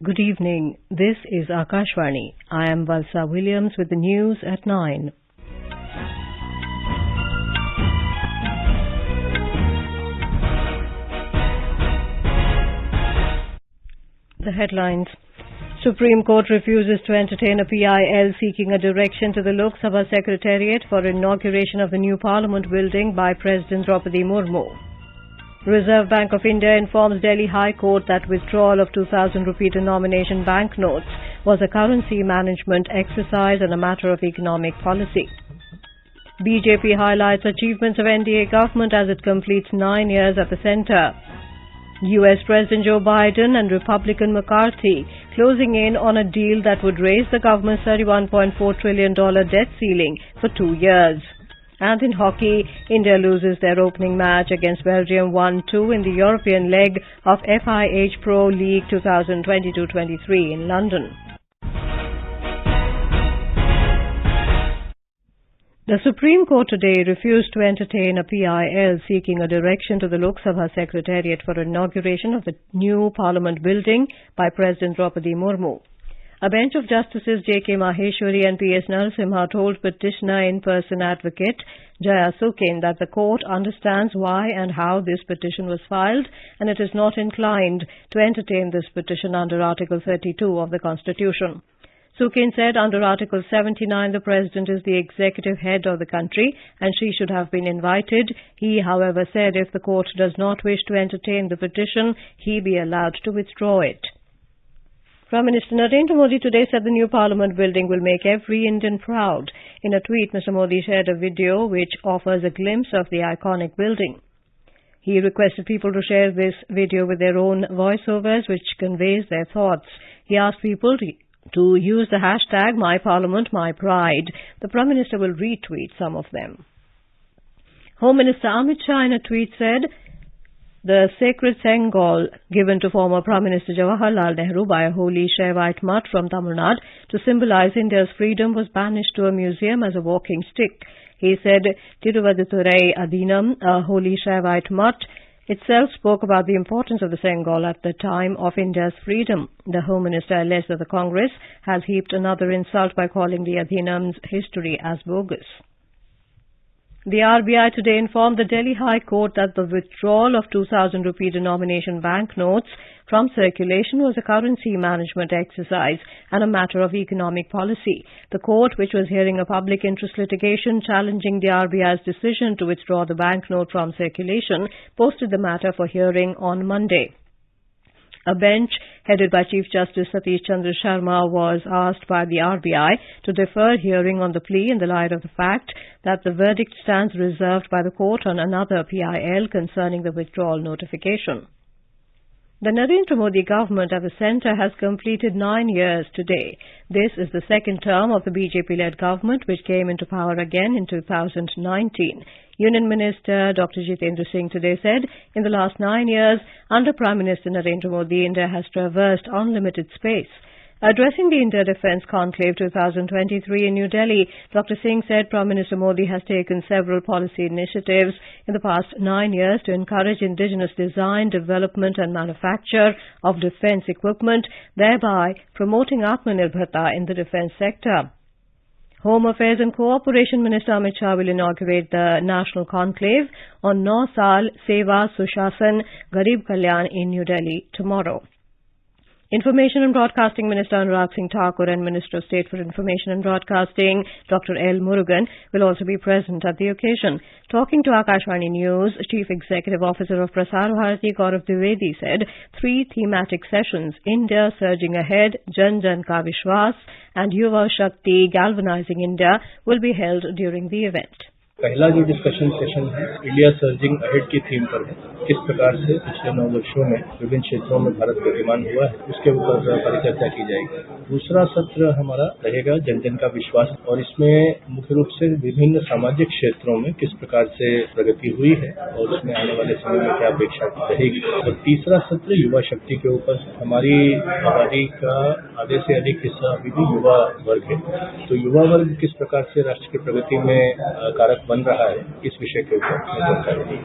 Good evening. This is Akashvani. I am Valsa Williams with the news at 9. The headlines. Supreme Court refuses to entertain a PIL seeking a direction to the Lok Sabha Secretariat for inauguration of the new Parliament building by President Droupadi Murmu. Reserve Bank of India informs Delhi High Court that withdrawal of 2,000 rupee denomination banknotes was a currency management exercise and a matter of economic policy. BJP highlights achievements of NDA government as it completes 9 years at the centre. US President Joe Biden and Republican McCarthy closing in on a deal that would raise the government's $31.4 trillion debt ceiling for 2 years. And in hockey, India loses their opening match against Belgium 1-2 in the European leg of FIH Pro League 2022-23 in London. The Supreme Court today refused to entertain a PIL seeking a direction to the Lok Sabha Secretariat for inauguration of the new Parliament building by President Droupadi Murmu. A bench of Justices J.K. Maheshwari and P.S. Narasimha told petitioner in-person advocate Jaya Sukin that the court understands why and how this petition was filed and it is not inclined to entertain this petition under Article 32 of the Constitution. Sukin said under Article 79 the President is the executive head of the country and she should have been invited. He, however, said if the court does not wish to entertain the petition, he be allowed to withdraw it. Prime Minister Narendra Modi today said the new Parliament building will make every Indian proud. In a tweet, Mr. Modi shared a video which offers a glimpse of the iconic building. He requested people to share this video with their own voiceovers which conveys their thoughts. He asked people to use the hashtag #MyParliamentMyPride. The Prime Minister will retweet some of them. Home Minister Amit Shah in a tweet said, the sacred Sengol given to former Prime Minister Jawaharlal Nehru by a holy Shaivite mutt from Tamil Nadu to symbolize India's freedom was banished to a museum as a walking stick. He said, Tiruvadithurai Adinam, a holy Shaivite mutt, itself spoke about the importance of the Sengol at the time of India's freedom. The Home Minister alleged that the Congress has heaped another insult by calling the Adhinam's history as bogus. The RBI today informed the Delhi High Court that the withdrawal of 2,000 rupee denomination banknotes from circulation was a currency management exercise and a matter of economic policy. The court, which was hearing a public interest litigation challenging the RBI's decision to withdraw the banknote from circulation, posted the matter for hearing on Monday. A bench headed by Chief Justice Satish Chandra Sharma was asked by the RBI to defer hearing on the plea in the light of the fact that the verdict stands reserved by the court on another PIL concerning the withdrawal notification. The Narendra Modi government at the centre has completed 9 years today. This is the second term of the BJP-led government which came into power again in 2019. Union Minister Dr. Jitendra Singh today said, in the last 9 years, under Prime Minister Narendra Modi, India has traversed unlimited space. Addressing the India Defence Conclave 2023 in New Delhi, Dr. Singh said Prime Minister Modi has taken several policy initiatives in the past 9 years to encourage indigenous design, development and manufacture of defence equipment, thereby promoting Atmanirbharta in the defence sector. Home Affairs and Cooperation Minister Amit Shah will inaugurate the National Conclave on 9 Saal Seva Sushasan Garib Kalyan in New Delhi tomorrow. Information and Broadcasting Minister Anurag Singh Thakur and Minister of State for Information and Broadcasting Dr. L. Murugan will also be present at the occasion. Talking to Akashvani News, Chief Executive Officer of Prasar Bharati Gaurav Dwivedi said 3 thematic sessions, India Surging Ahead, Jan Jan Ka Vishwas and Yuva Shakti Galvanizing India, will be held during the event. पहला जो discussion session है India surging ahead की theme पर है। किस प्रकार से पिछले 9 वर्षों में विभिन्न क्षेत्रों में भारत गतिमान हुआ है उसके ऊपर परिचर्चा की जाएगी। दूसरा सत्र हमारा रहेगा जन जन का विश्वास और इसमें मुख्य रूप से विभिन्न सामाजिक क्षेत्रों में किस प्रकार से प्रगति हुई है और उसमें आने वाले समय में क्या अपेक्षा रहेगी। और तीसरा सत्र युवा शक्ति के ऊपर हमारी आबादी का आधे से अधिक हिस्सा अभी भी युवा वर्ग है, तो युवा वर्ग किस प्रकार से राष्ट्र की प्रगति में कारक बन रहा है, इस विषय के ऊपर चर्चा होगी।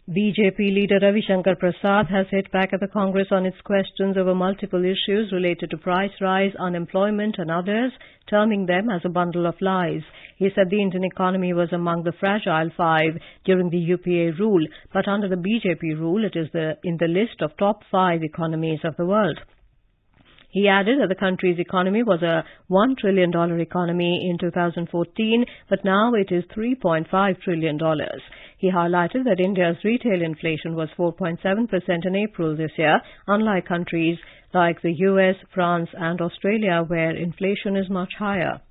BJP leader Ravi Shankar Prasad has hit back at the Congress on its questions over multiple issues related to price rise, unemployment and others, terming them as a bundle of lies. He said the Indian economy was among the fragile five during the UPA rule, but under the BJP rule it is in the list of top 5 economies of the world. He added that the country's economy was a $1 trillion economy in 2014, but now it is $3.5 trillion. He highlighted that India's retail inflation was 4.7% in April this year, unlike countries like the US, France and Australia, where inflation is much higher.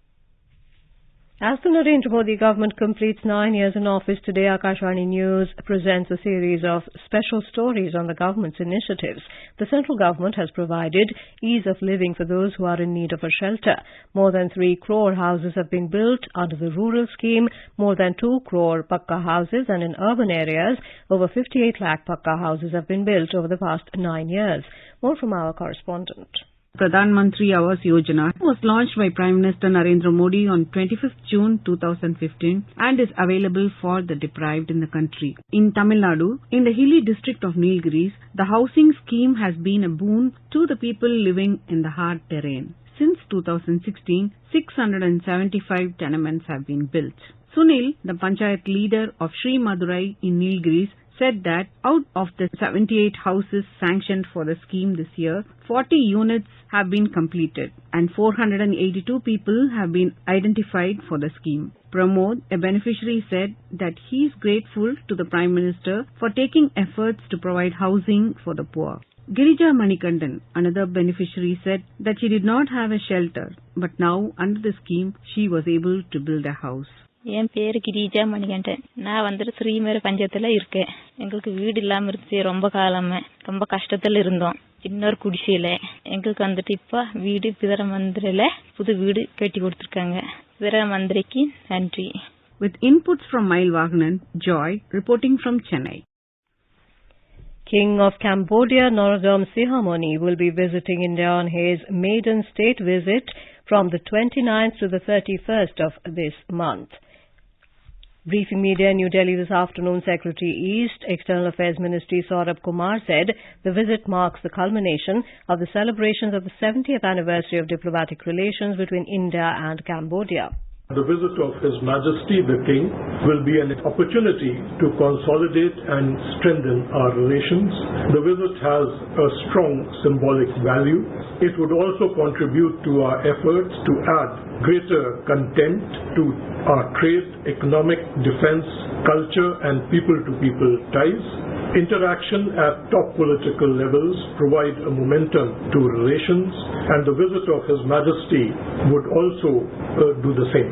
As the Narendra Modi government completes 9 years in office today, Akashvani News presents a series of special stories on the government's initiatives. The central government has provided ease of living for those who are in need of a shelter. More than 3 crore houses have been built under the rural scheme, more than 2 crore pakka houses, and in urban areas, over 58 lakh pakka houses have been built over the past 9 years. More from our correspondent. Pradhan Mantri Awas Yojana was launched by Prime Minister Narendra Modi on 25th June 2015 and is available for the deprived in the country. In Tamil Nadu, in the hilly district of Nilgiris, the housing scheme has been a boon to the people living in the hard terrain. Since 2016, 675 tenements have been built. Sunil, the Panchayat leader of Sri Madurai in Nilgiris, said that out of the 78 houses sanctioned for the scheme this year, 40 units have been completed and 482 people have been identified for the scheme. Pramod, a beneficiary, said that he is grateful to the Prime Minister for taking efforts to provide housing for the poor. Girija Manikandan, another beneficiary, said that she did not have a shelter, but now under the scheme she was able to build a house. என் பேரு கிரிஜா மணிகண்டன். நான் வந்துட்டு ஸ்ரீமேர பஞ்சாயத்துல இருக்கேன். எங்களுக்கு வீடு இல்லாம இருந்துச்சு, ரொம்ப காலமா ரொம்ப கஷ்டத்துல இருந்தோம். இன்னொரு குடிசையில எங்களுக்கு வந்துட்டு இப்ப வீடு பிரதம மந்திரில புது வீடு கட்டி கொடுத்திருக்காங்க. பிரதம மந்திரிக்கு நன்றி. With inputs from Mail Wagner, Joy reporting from Chennai. King of Cambodia Norodom Sihamoni will be visiting India on his maiden state visit from the 29th to the 31st of this month. Briefing media in New Delhi this afternoon, Secretary East, External Affairs Ministry Saurabh Kumar said the visit marks the culmination of the celebrations of the 70th anniversary of diplomatic relations between India and Cambodia. The visit of His Majesty the King will be an opportunity to consolidate and strengthen our relations. The visit has a strong symbolic value. It would also contribute to our efforts to add greater content to our trade, economic, defense, culture and people-to-people ties. Interaction at top political levels provide a momentum to relations, and the visit of His Majesty would also do the same.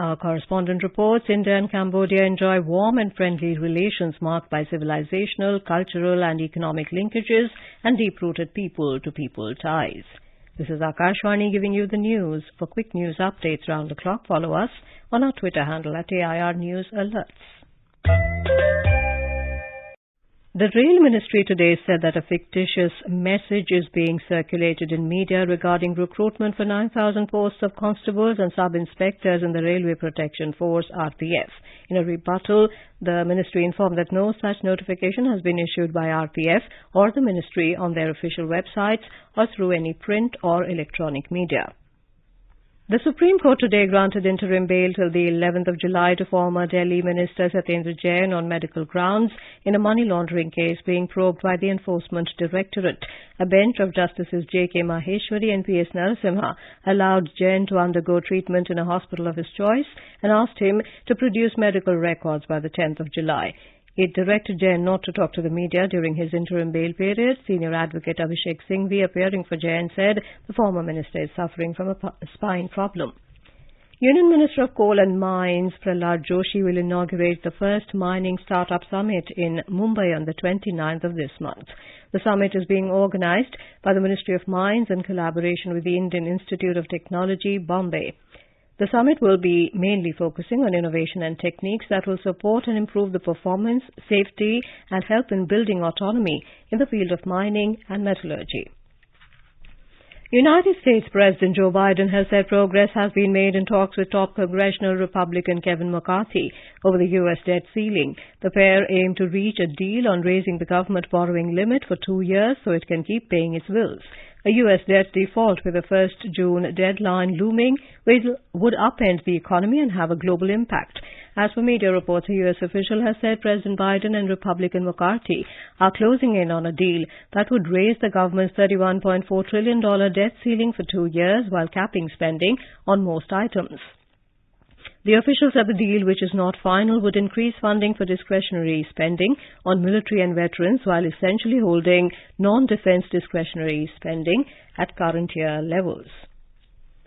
Our correspondent reports India and Cambodia enjoy warm and friendly relations marked by civilizational, cultural and economic linkages and deep-rooted people-to-people ties. This is Akashvani giving you the news. For quick news updates round the clock, follow us on our Twitter handle at AIR News Alerts. The Rail Ministry today said that a fictitious message is being circulated in media regarding recruitment for 9,000 posts of constables and sub-inspectors in the Railway Protection Force, RPF. In a rebuttal, the ministry informed that no such notification has been issued by RPF or the ministry on their official websites or through any print or electronic media. The Supreme Court today granted interim bail till the 11th of July to former Delhi Minister Satyendra Jain on medical grounds in a money laundering case being probed by the Enforcement Directorate. A bench of Justices J.K. Maheshwari and P.S. Narasimha allowed Jain to undergo treatment in a hospital of his choice and asked him to produce medical records by the 10th of July. It directed Jain not to talk to the media during his interim bail period. Senior advocate Abhishek Singhvi, appearing for Jain, said the former minister is suffering from a spine problem. Union Minister of Coal and Mines Prahlad Joshi will inaugurate the first mining startup summit in Mumbai on the 29th of this month. The summit is being organized by the Ministry of Mines in collaboration with the Indian Institute of Technology, Bombay. The summit will be mainly focusing on innovation and techniques that will support and improve the performance, safety and help in building autonomy in the field of mining and metallurgy. United States President Joe Biden has said progress has been made in talks with top congressional Republican Kevin McCarthy over the U.S. debt ceiling. The pair aim to reach a deal on raising the government borrowing limit for 2 years so it can keep paying its bills. A U.S. debt default with a 1st June deadline looming would upend the economy and have a global impact. As per media reports, a U.S. official has said President Biden and Republican McCarthy are closing in on a deal that would raise the government's $31.4 trillion debt ceiling for 2 years while capping spending on most items. The officials said the deal, which is not final, would increase funding for discretionary spending on military and veterans while essentially holding non-defense discretionary spending at current year levels.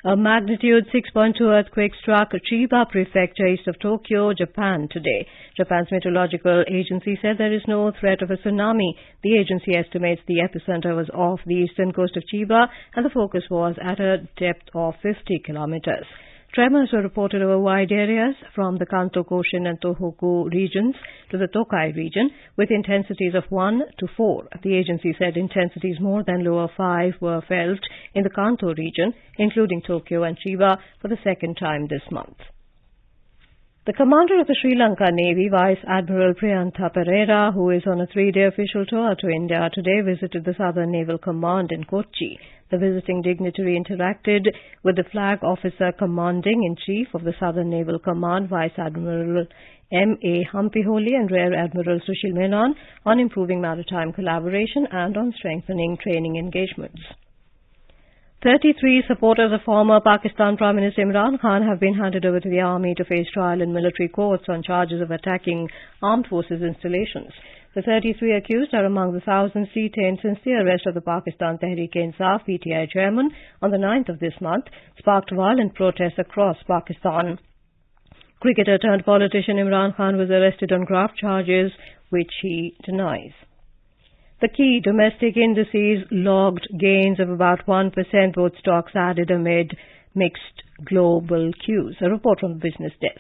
A magnitude 6.2 earthquake struck Chiba Prefecture east of Tokyo, Japan today. Japan's meteorological agency said there is no threat of a tsunami. The agency estimates the epicenter was off the eastern coast of Chiba and the focus was at a depth of 50 kilometers. Tremors were reported over wide areas from the Kanto, Koshin and Tohoku regions to the Tokai region with intensities of 1 to 4. The agency said intensities more than lower 5 were felt in the Kanto region, including Tokyo and Chiba, for the second time this month. The commander of the Sri Lanka Navy, Vice Admiral Priyantha Pereira, who is on a 3-day official tour to India today, visited the Southern Naval Command in Kochi. The visiting dignitary interacted with the Flag Officer Commanding-in-Chief of the Southern Naval Command, Vice Admiral M.A. Hampiholi and Rear Admiral Sushil Menon, on improving maritime collaboration and on strengthening training engagements. 33 supporters of former Pakistan Prime Minister Imran Khan have been handed over to the army to face trial in military courts on charges of attacking armed forces installations. The 33 accused are among the thousands detained since the arrest of the Pakistan Tehreek-e-Insaf PTI chairman on the 9th of this month sparked violent protests across Pakistan. Cricketer turned politician Imran Khan was arrested on graft charges, which he denies. The key domestic indices logged gains of about 1%, both stocks added amid mixed global cues. A report from the business desk.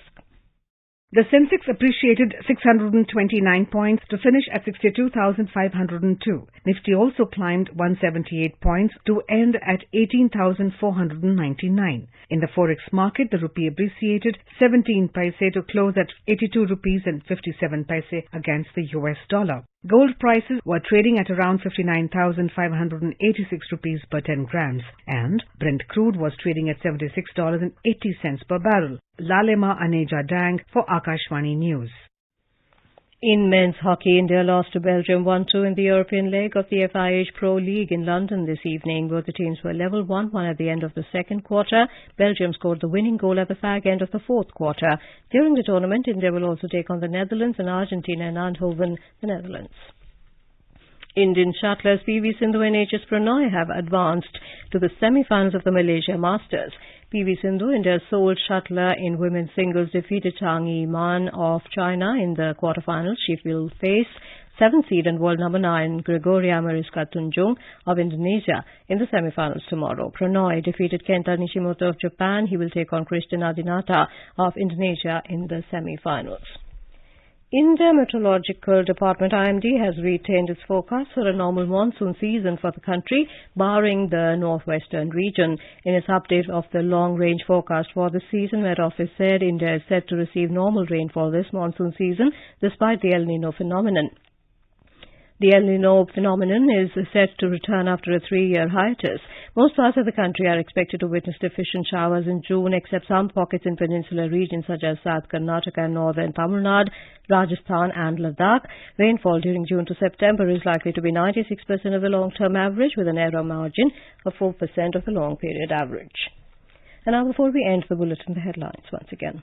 The Sensex appreciated 629 points to finish at 62,502. Nifty also climbed 178 points to end at 18,499. In the forex market, the rupee appreciated 17 paise to close at 82 rupees and 57 paise against the US dollar. Gold prices were trading at around 59,586 rupees per 10 grams, and Brent crude was trading at $76.80 per barrel. Lalema Aneja Dang for Akashvani News. In men's hockey, India lost to Belgium 1-2 in the European leg of the FIH Pro League in London this evening. Both the teams were level 1-1 at the end of the second quarter. Belgium scored the winning goal at the fag end of the fourth quarter. During the tournament, India will also take on the Netherlands and Argentina in Eindhoven, the Netherlands. Indian shuttlers PV Sindhu and HS Prannoy have advanced to the semi-finals of the Malaysia Masters. PV Sindhu, India's sole shuttler in women's singles, defeated Chang Yi-man of China in the quarterfinals. She will face 7th seed and world number 9 Gregoria Mariska Tunjung of Indonesia in the semi-finals tomorrow. Prannoy defeated Kenta Nishimoto of Japan. He will take on Christian Adinata of Indonesia in the semi-finals. India Meteorological Department IMD has retained its forecast for a normal monsoon season for the country, barring the northwestern region. In its update of the long-range forecast for the season, Met Office said India is set to receive normal rainfall this monsoon season despite the El Nino phenomenon. The El Nino phenomenon is set to return after a 3-year hiatus. Most parts of the country are expected to witness deficient showers in June, except some pockets in peninsular regions such as South Karnataka and northern Tamil Nadu, Rajasthan and Ladakh. Rainfall during June to September is likely to be 96% of the long-term average, with an error margin of 4% of the long-period average. And now, before we end the bulletin, the headlines once again.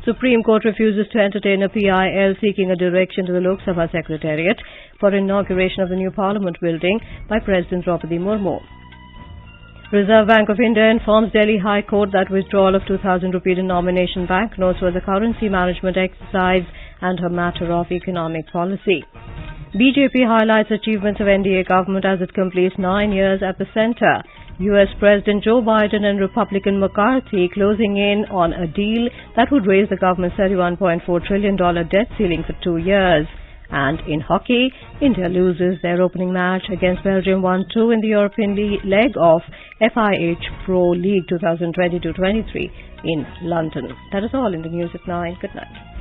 Supreme Court refuses to entertain a PIL seeking a direction to the Lok Sabha Secretariat for inauguration of the new Parliament building by President Droupadi Murmu. Reserve Bank of India informs Delhi High Court that withdrawal of 2,000 rupee denomination banknotes was a currency management exercise and a matter of economic policy. BJP highlights achievements of NDA government as it completes 9 years at the centre. US President Joe Biden and Republican McCarthy closing in on a deal that would raise the government's $31.4 trillion debt ceiling for 2 years. And in hockey, India loses their opening match against Belgium 1-2 in the European leg of FIH Pro League 2022-23 in London. That is all in the news at 9. Good night.